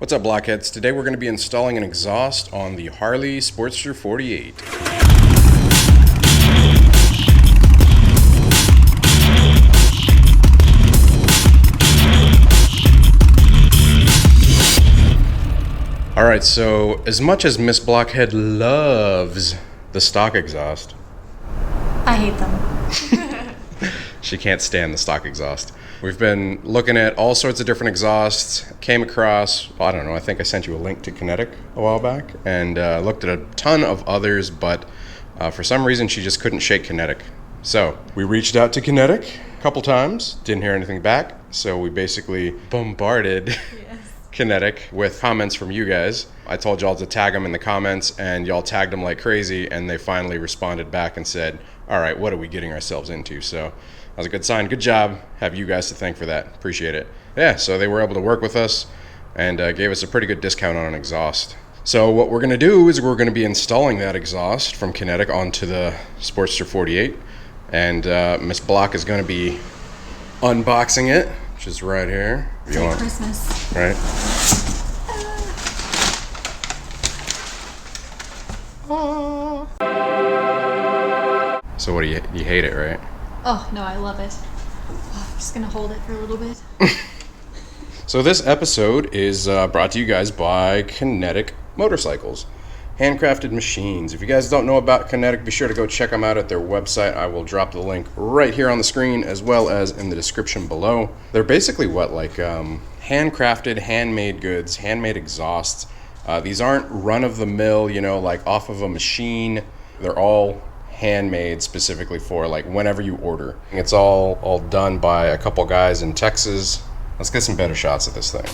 What's up, Blockheads? Today we're going to be installing an exhaust on the Harley Sportster 48. Alright, so as much as Miss Blockhead loves the stock exhaust, I hate them. she can't stand the stock exhaust. We've been looking at all sorts of different exhausts, came across, I don't know, I think I sent you a link to Kinetic a while back, and looked at a ton of others, but for some reason she just couldn't shake Kinetic. So we reached out to Kinetic a couple times, didn't hear anything back, so we basically bombarded Kinetic with comments from you guys. I told y'all to tag them in the comments, and y'all tagged them like crazy, and they finally responded back and said, all right, what are we getting ourselves into? So that was a good sign. Good job. Have you guys to thank for that. Appreciate it. Yeah, so they were able to work with us and gave us a pretty good discount on an exhaust. So what we're going to do is we're going to be installing that exhaust from Kinetic onto the Sportster 48. And Miss Block is going to be unboxing it, which is right here. It's like Christmas. Right. So what do you hate it, right? Oh, no, I love it. Oh, I'm just going to hold it for a little bit. So this episode is brought to you guys by Kinetic Motorcycles. Handcrafted machines. If you guys don't know about Kinetic, be sure to go check them out at their website. I will drop the link right here on the screen as well as in the description below. They're basically handcrafted, handmade goods, handmade exhausts. These aren't run-of-the-mill, like off of a machine. They're all handmade specifically for like whenever you order. It's all done by a couple guys in Texas. Let's get some better shots of this thing.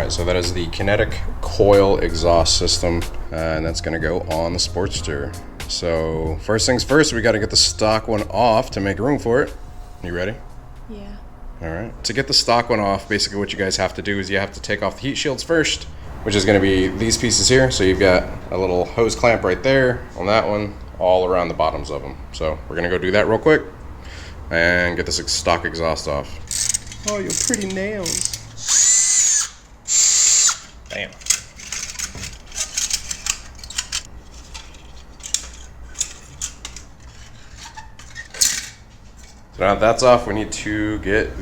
So that is the Kinetic Coil exhaust system, and that's going to go on the Sportster. So first things first, we got to get the stock one off to make room for it. You ready? Yeah. All right. To get the stock one off, basically what you guys have to do is you have to take off the heat shields first, which is going to be these pieces here. So you've got a little hose clamp right there on that one, all around the bottoms of them. So we're going to go do that real quick and get this stock exhaust off. Oh, your pretty nails. Bam. So now that that's off, we need to get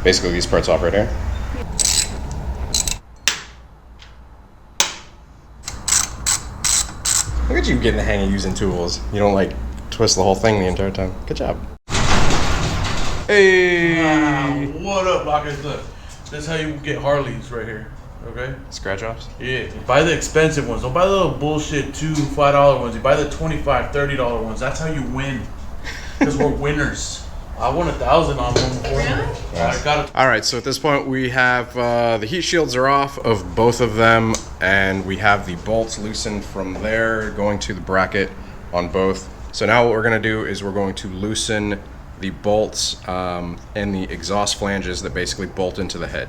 basically these parts off right here. Look at you getting the hang of using tools. You don't like twist the whole thing the entire time. Good job. Hey! What up, Blockheads? Look, that's how you get Harleys right here. Okay? Scratch offs? Yeah. Buy the expensive ones. Don't buy the little bullshit $2, $5 ones. You buy the $25, $30 ones. That's how you win. Because we're winners. I won 1,000 on one before. Really? I got it. All right, so at this point we have the heat shields are off of both of them, and we have the bolts loosened from there going to the bracket on both. So now what we're going to do is we're going to loosen the bolts and the exhaust flanges that basically bolt into the head.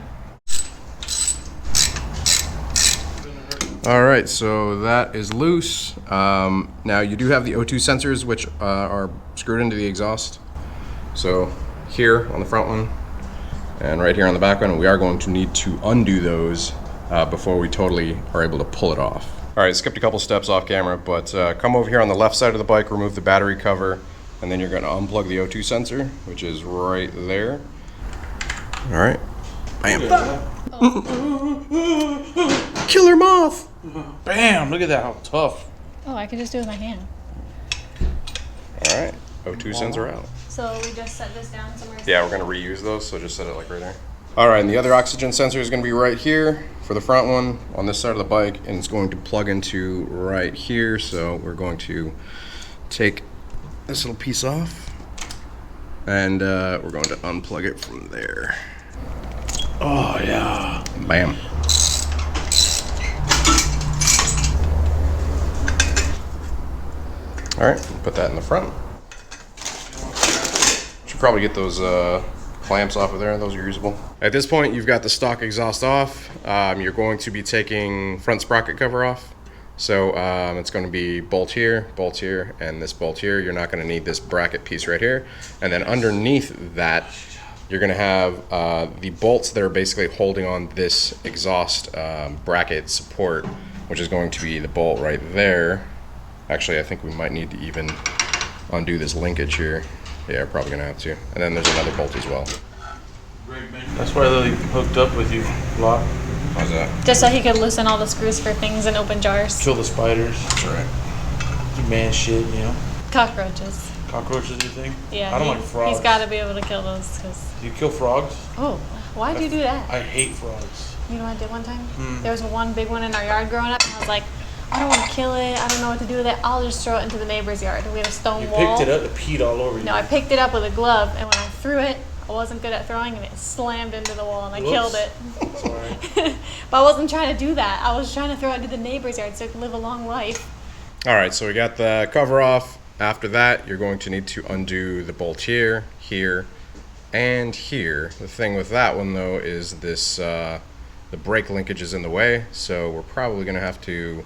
All right, so that is loose. Now you do have the O2 sensors, which are screwed into the exhaust. So here on the front one and right here on the back one, we are going to need to undo those before we totally are able to pull it off. All right, skipped a couple steps off camera, but come over here on the left side of the bike, remove the battery cover, and then you're going to unplug the O2 sensor, which is right there. All right, bam. Killer moth. Bam! Look at that, how tough. Oh, I can just do it with my hand. All right, O2 sensor out. So we just set this down somewhere. Yeah, we're gonna reuse those, so just set it like right there. All right, and the other oxygen sensor is gonna be right here for the front one on this side of the bike, and it's going to plug into right here. So we're going to take this little piece off, and we're going to unplug it from there. Oh yeah, bam. All right, put that in the front. Should probably get those clamps off of there. Those are usable. At this point, you've got the stock exhaust off. You're going to be taking front sprocket cover off. So it's going to be bolt here, and this bolt here. You're not going to need this bracket piece right here. And then underneath that, you're going to have the bolts that are basically holding on this exhaust bracket support, which is going to be the bolt right there. Actually, I think we might need to even undo this linkage here. Yeah, probably gonna have to. And then there's another bolt as well. That's why they hooked up with you, Block. How's that? Just so he could loosen all the screws for things and open jars. Kill the spiders. That's right. Do man shit, you know. Cockroaches. Cockroaches, you think? Yeah. I don't like frogs. He's got to be able to kill those. Cause... Do you kill frogs? Oh, why do you do that? I hate frogs. You know what I did one time? There was one big one in our yard growing up, and I was like, I don't want to kill it. I don't know what to do with it. I'll just throw it into the neighbor's yard. We had a stone wall. You picked it up, it peed all over you. No, I picked it up with a glove, and when I threw it, I wasn't good at throwing, and it slammed into the wall, and I killed it. Sorry. But I wasn't trying to do that. I was trying to throw it into the neighbor's yard so it could live a long life. All right, so we got the cover off. After that, you're going to need to undo the bolt here, here, and here. The thing with that one, though, is this the brake linkage is in the way, so we're probably going to have to...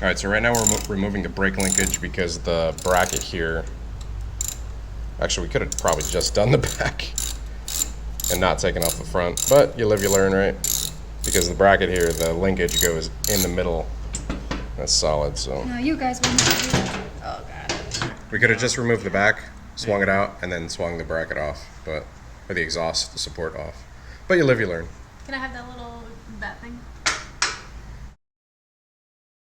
All right, so right now we're removing the brake linkage because the bracket here... Actually, we could have probably just done the back and not taken off the front, but you live, you learn, right? Because the bracket here, the linkage goes in the middle. That's solid, so... No, you guys wouldn't do that. Oh, God. We could have just removed the back, swung it out, and then swung the bracket off, or the exhaust, the support off. But you live, you learn. Can I have that little bat thing?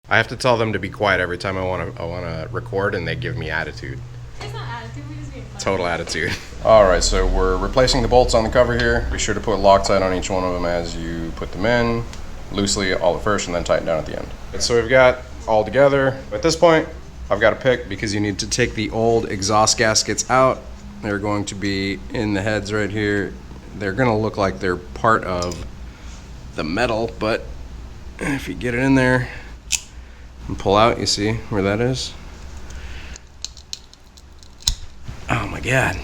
I have to tell them to be quiet every time I want to record, and they give me attitude. It's not attitude, we just being funny. Total attitude. All right, so we're replacing the bolts on the cover here. Be sure to put Loctite on each one of them as you put them in, loosely all at first, and then tighten down at the end. And so we've got all together. At this point, I've got to pick because you need to take the old exhaust gaskets out. They're going to be in the heads right here. They're going to look like they're part of the metal, but if you get it in there and pull out, you see where that is? Oh my God,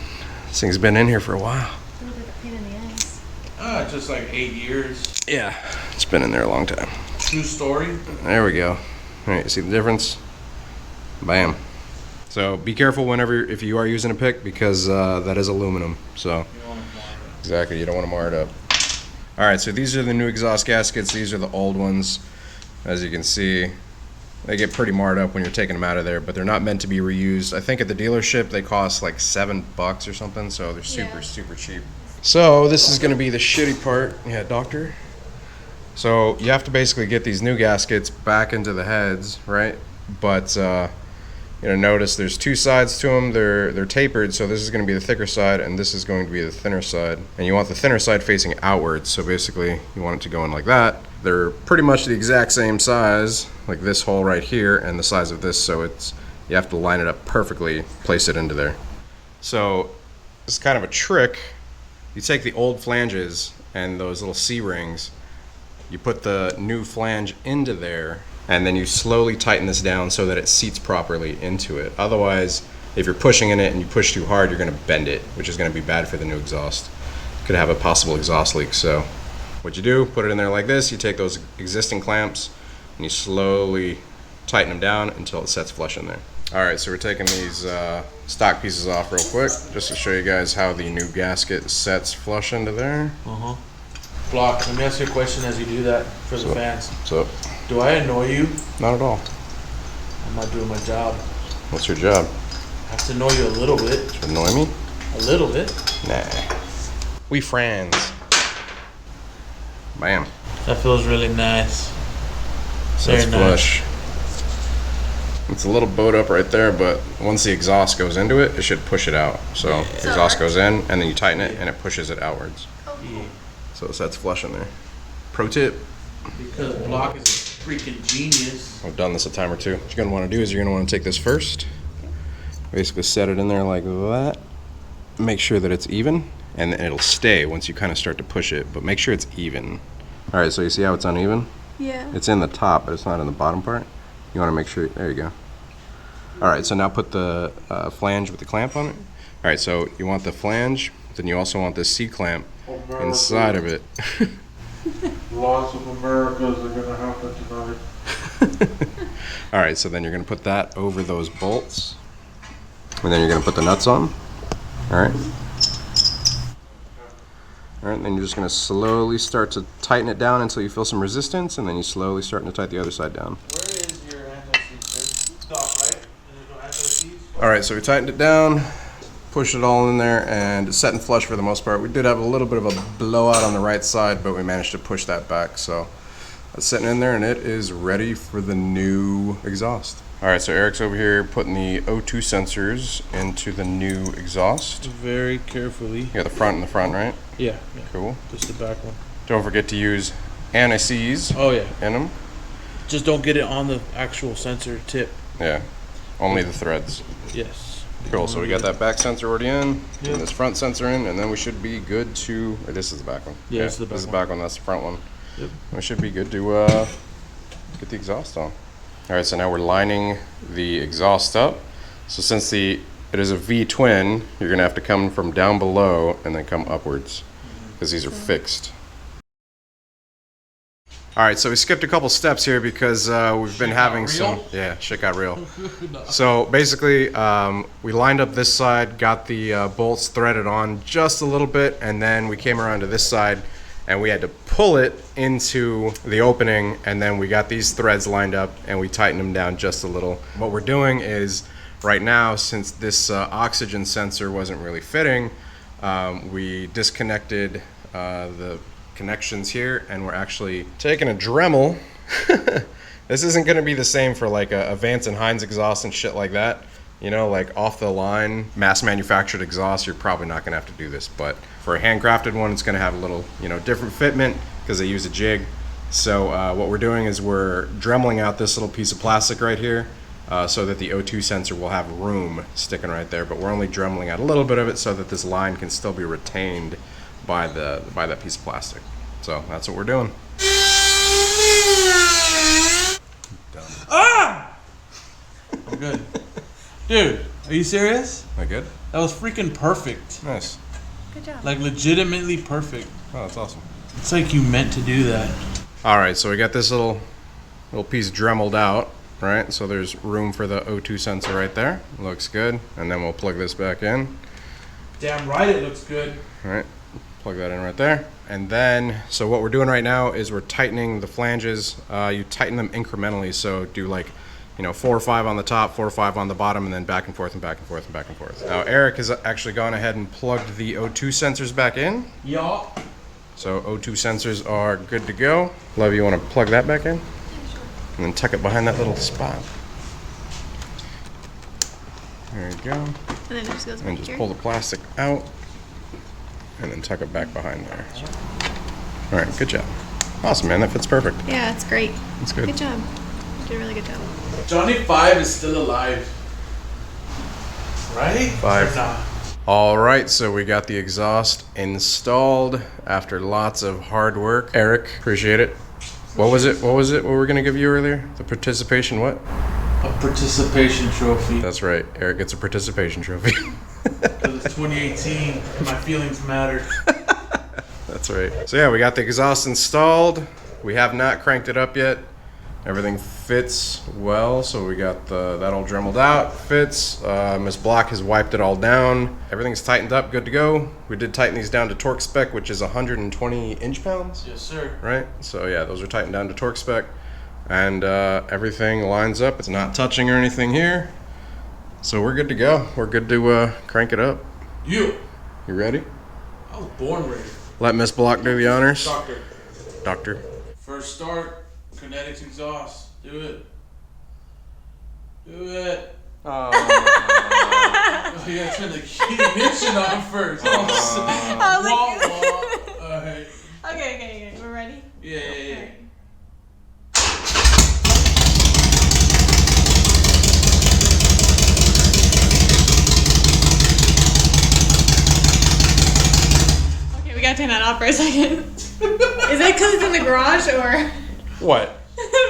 this thing's been in here for a while. It looks like a pain in the ass. Just like 8 years. Yeah, it's been in there a long time. True story. There we go. All right, you see the difference? Bam. So be careful if you are using a pick because that is aluminum. So exactly, you don't want to mar it up. All right, so these are the new exhaust gaskets. These are the old ones. As you can see, they get pretty marred up when you're taking them out of there, but they're not meant to be reused. I think at the dealership they cost like $7 or something, so they're super cheap. So this is going to be the shitty part. Yeah, doctor. So you have to basically get these new gaskets back into the heads, right? But notice there's two sides to them. They're tapered, so this is going to be the thicker side, and this is going to be the thinner side. And you want the thinner side facing outwards, so basically you want it to go in like that. They're pretty much the exact same size, like this hole right here, and the size of this, so you have to line it up perfectly, place it into there. So this is kind of a trick. You take the old flanges and those little C-rings, you put the new flange into there, and then you slowly tighten this down so that it seats properly into it. Otherwise, if you're pushing in it and you push too hard, you're going to bend it, which is going to be bad for the new exhaust. Could have a possible exhaust leak. So what you do, put it in there like this, you take those existing clamps and you slowly tighten them down until it sets flush in there. All right, so we're taking these stock pieces off real quick just to show you guys how the new gasket sets flush into there. Block, let me ask you a question as you do that for the fans. What's up? Do I annoy you? Not at all. I'm not doing my job. What's your job? I have to annoy you a little bit. To annoy me? A little bit. Nah. We friends. Bam. That feels really nice. Sets Very flush. It's a little bowed up right there, but once the exhaust goes into it, it should push it out. So the exhaust goes in, and then you tighten it, and it pushes it outwards. Yeah. So it sets flush in there. Pro tip. Because Block is a freaking genius. I've done this a time or two. What you're going to want to do is you're going to want to take this first. Basically set it in there like that. Make sure that it's even, and it'll stay once you kind of start to push it, but make sure it's even. All right, so you see how it's uneven? Yeah. It's in the top, but it's not in the bottom part. You want to make sure, there you go. All right, so now put the flange with the clamp on it. All right, so you want the flange, then you also want this C-clamp inside of it. Lots of Americas are going to happen tonight. All right, so then you're going to put that over those bolts, and then you're going to put the nuts on. All right. All right, and then you're just going to slowly start to tighten it down until you feel some resistance, and then you slowly start to tighten the other side down. Where is your anti-seize? Stop, right? And there's no anti-seize? All right, so we tightened it down, pushed it all in there, and it's set and flush for the most part. We did have a little bit of a blowout on the right side, but we managed to push that back. So it's sitting in there, and it is ready for the new exhaust. All right, so Eric's over here putting the O2 sensors into the new exhaust. Very carefully. You got the front and the front, right? Yeah. Cool. Just the back one. Don't forget to use anti-seize Oh, yeah. in them. Just don't get it on the actual sensor tip. Yeah, only the threads. Yes. Cool, so we got that back sensor already in, Yep. and this front sensor in, and then we should be good to, or this is the back one. Yeah, this is the This is the back back one, that's the front one. Yep. We should be good to get the exhaust on. All right, so now we're lining the exhaust up. So since it is a V-twin, you're gonna have to come from down below and then come upwards, because these are fixed. All right, so we skipped a couple steps here because we've been having some, yeah, shit got real. So basically, we lined up this side, got the bolts threaded on just a little bit, and then we came around to this side, and we had to pull it into the opening, and then we got these threads lined up, and we tightened them down just a little. What we're doing is, right now, since this oxygen sensor wasn't really fitting, we disconnected the connections here, and we're actually taking a Dremel. This isn't going to be the same for like a Vance and Hines exhaust and shit like that. You know, like off the line, mass manufactured exhaust, you're probably not going to have to do this. But for a handcrafted one, it's going to have a little, you know, different fitment because they use a jig. So what we're doing is we're Dremeling out this little piece of plastic right here so that the O2 sensor will have room sticking right there. But we're only Dremeling out a little bit of it so that this line can still be retained by that piece of plastic. So that's what we're doing. Ah! I'm good. Dude, are you serious? Am I good? That was freaking perfect. Nice. Good job. Like legitimately perfect. Oh, that's awesome. It's like you meant to do that. All right, so we got this little piece Dremeled out, right? So there's room for the O2 sensor right there. Looks good. And then we'll plug this back in. Damn right it looks good. All right, plug that in right there. And then, so what we're doing right now is we're tightening the flanges. You tighten them incrementally, so do like, you know, 4 or 5 on the top, 4 or 5 on the bottom, and then back and forth and back and forth and back and forth. Now Eric has actually gone ahead and plugged the O2 sensors back in. Yeah. So O2 sensors are good to go. Love, you want to plug that back in? And then tuck it behind that little spot. There you go. And then it just goes back And just here. pull the plastic out. And then tuck it back behind there. All right, good job. Awesome, man, that fits perfect. Yeah, it's great. It's good. Good job. You did a really good job. Johnny 5 is still alive. Right? 5. Or not? All right, so we got the exhaust installed after lots of hard work. Eric, appreciate it. What was it we were gonna give you earlier? The participation what? A participation trophy. That's right, Eric gets a participation trophy. Because it's 2018. My feelings matter. That's right. So yeah, we got the exhaust installed. We have not cranked it up yet. Everything fits well, so we got that all Dremeled out, fits. Miss Block has wiped it all down. Everything's tightened up, good to go. We did tighten these down to torque spec, which is 120 inch-pounds, Yes, sir. right? So yeah, those are tightened down to torque spec. And everything lines up. It's not touching or anything here. So we're good to go. We're good to crank it up. You ready? I was born ready. Let Miss Block do the honors. Doctor. Doctor. First start, Kinetic Exhausts. Do it. Do it. You gotta turn the ignition on first. Alright. Okay. We're ready? Yeah. Okay, we gotta turn that off for a second. Is that because it's in the garage or? What?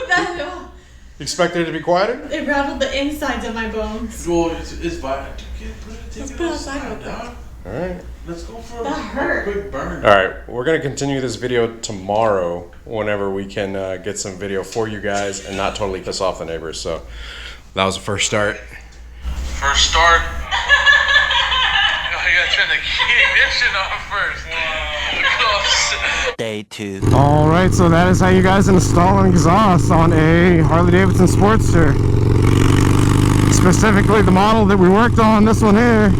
That, Expected it to be quieter? it rattled the insides of my bones. Well, it's violent. Let's put it outside real quick. All right. Let's go for That hurt. a quick burn. All right, we're gonna continue this video tomorrow whenever we can get some video for you guys and not totally piss off the neighbors. So that was the first start. First start. You gotta turn the ignition on first. Day 2. All right, so that is how you guys install an exhaust on a Harley-Davidson Sportster. Specifically, the model that we worked on, this one here,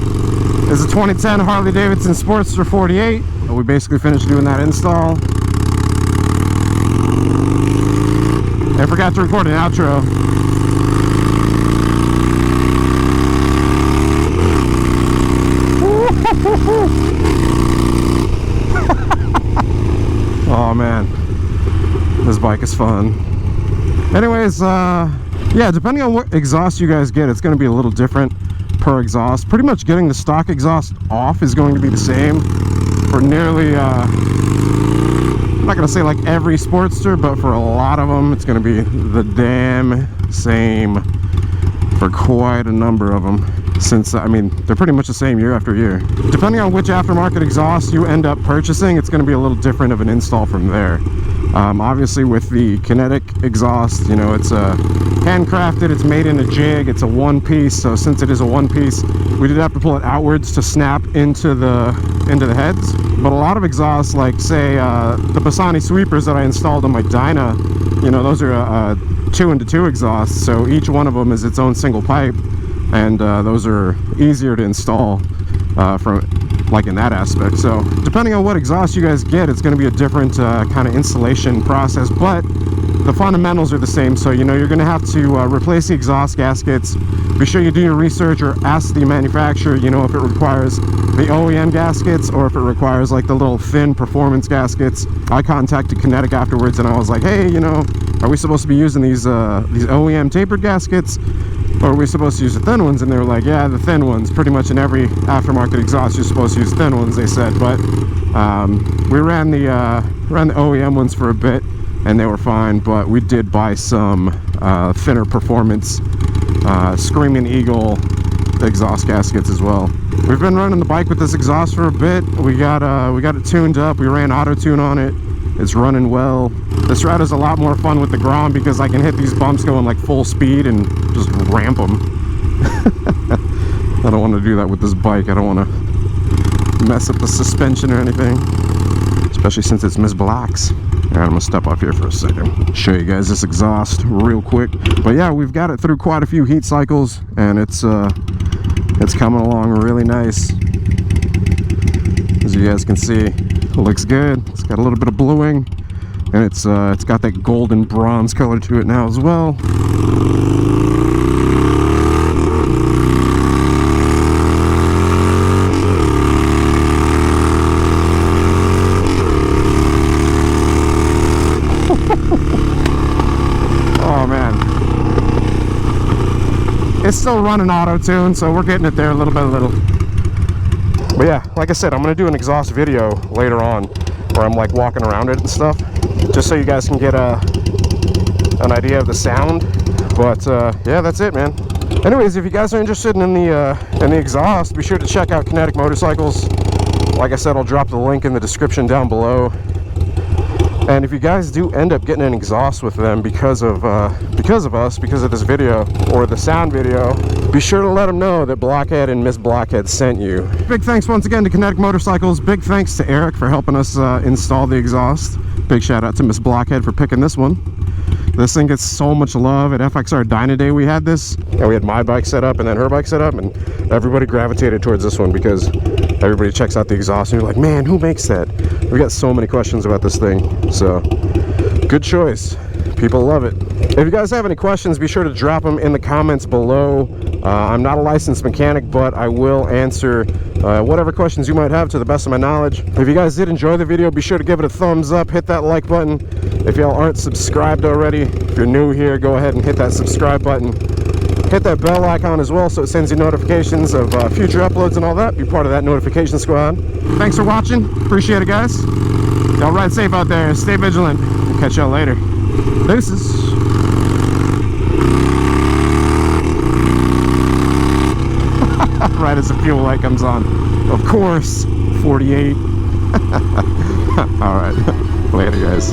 is a 2010 Harley-Davidson Sportster 48. We basically finished doing that install. I forgot to record an outro. Oh man, this bike is fun. Anyways, yeah, depending on what exhaust you guys get, it's going to be a little different per exhaust. Pretty much getting the stock exhaust off is going to be the same for nearly, I'm not going to say like every Sportster, but for a lot of them, it's going to be the damn same for quite a number of them. Since, I mean, they're pretty much the same year after year. Depending on which aftermarket exhaust you end up purchasing, it's going to be a little different of an install from there. Obviously with the Kinetic exhaust, you know, it's handcrafted, it's made in a jig, it's a one piece, so since it is a one piece, we did have to pull it outwards to snap into the heads. But a lot of exhausts, like say the Bassani sweepers that I installed on my Dyna, you know, those are 2-into-2 exhausts, so each one of them is its own single pipe. And those are easier to install from like in that aspect. So depending on what exhaust you guys get, it's going to be a different kind of installation process, but the fundamentals are the same. So you know, you're going to have to replace the exhaust gaskets. Be sure you do your research or ask the manufacturer, you know, if it requires the OEM gaskets or if it requires like the little thin performance gaskets. I contacted Kinetic afterwards and I was like, hey, you know, are we supposed to be using these OEM tapered gaskets, or are we supposed to use the thin ones? And they were like, yeah, the thin ones. Pretty much in every aftermarket exhaust, you're supposed to use thin ones, they said. But we ran the OEM ones for a bit, and they were fine. But we did buy some thinner performance Screaming Eagle exhaust gaskets as well. We've been running the bike with this exhaust for a bit. We got it tuned up. We ran auto tune on it. It's running well. This ride is a lot more fun with the Grom because I can hit these bumps going like full speed and just ramp them. I don't want to do that with this bike. I don't want to mess up the suspension or anything, especially since it's Ms. Black's. Alright, I'm gonna step off here for a second, show you guys this exhaust real quick. But yeah, we've got it through quite a few heat cycles, and it's coming along really nice. As you guys can see, it looks good. It's got a little bit of bluing, and it's got that golden bronze color to it now as well. Oh man, it's still running auto tune, so we're getting it there little by little. But yeah, like I said, I'm gonna do an exhaust video later on where I'm like walking around it and stuff, just so you guys can get an idea of the sound. But yeah, that's it, man. Anyways, if you guys are interested in the exhaust, be sure to check out Kinetic Motorcycles. Like I said, I'll drop the link in the description down below. And if you guys do end up getting an exhaust with them because of this video or the sound video, be sure to let them know that Blockhead and Miss Blockhead sent you. Big thanks once again to Kinetic Motorcycles. Big thanks to Eric for helping us install the exhaust. Big shout out to Miss Blockhead for picking this one. This thing gets so much love. At FXR Dyna Day we had this, and we had my bike set up and then her bike set up, and everybody gravitated towards this one because everybody checks out the exhaust and you're like, man, who makes that? We got so many questions about this thing, so good choice. People love it. If you guys have any questions, be sure to drop them in the comments below. I'm not a licensed mechanic, but I will answer whatever questions you might have to the best of my knowledge. If you guys did enjoy the video, be sure to give it a thumbs up, hit that like button. If y'all aren't subscribed already, if you're new here, go ahead and hit that subscribe button. Hit that bell icon as well so it sends you notifications of future uploads and all that. Be part of that notification squad. Thanks for watching. Appreciate it, guys. Y'all ride safe out there. Stay vigilant. We'll catch y'all later. Deuces. Right as the fuel light comes on. Of course, 48. All right. Later, guys.